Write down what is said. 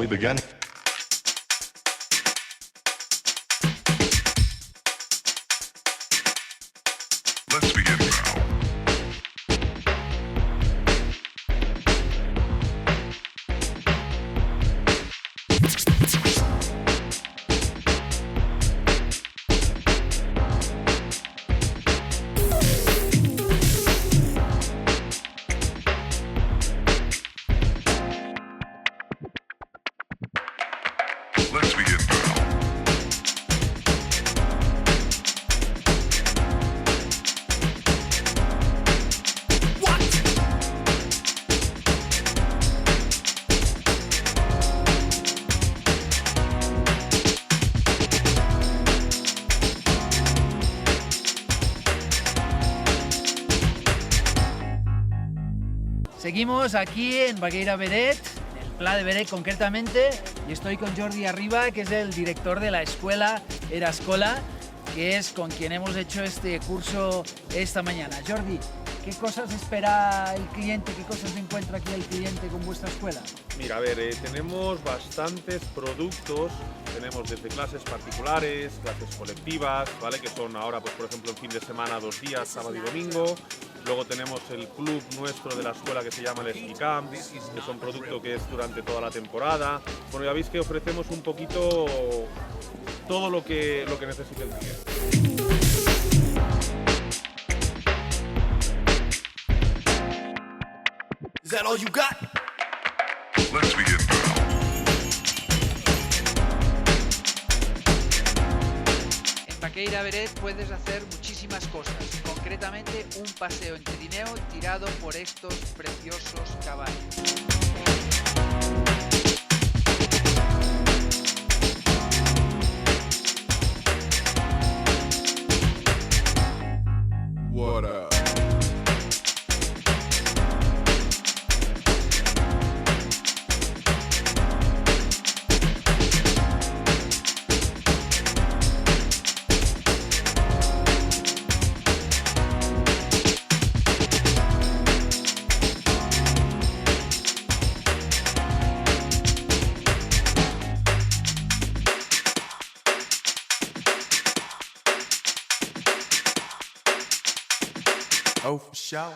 we begin? Let's begin now. Let's begin now. Seguimos aquí en Baqueira Beret, en el Pla de Beret concretamente, y estoy con Jordi Arriba, que es el director de la escuela Erascola, que es con quien hemos hecho este curso esta mañana. Jordi, ¿qué cosas espera el cliente, qué cosas encuentra aquí el cliente con vuestra escuela? Mira, a ver, tenemos bastantes productos, tenemos desde clases particulares, clases colectivas, ¿vale? Que son ahora, pues por ejemplo, el fin de semana 2 días, sábado y domingo. Luego tenemos el club nuestro de la escuela que se llama el Ski Camp, que es un producto que es durante toda la temporada. Bueno, ya veis que ofrecemos un poquito todo lo que necesite el cliente. Is that all you got? Let's begin now. En Baqueira Beret puedes hacer muchísimas cosas, concretamente un paseo en trineo tirado por estos preciosos caballos. What up? Oh, for sure.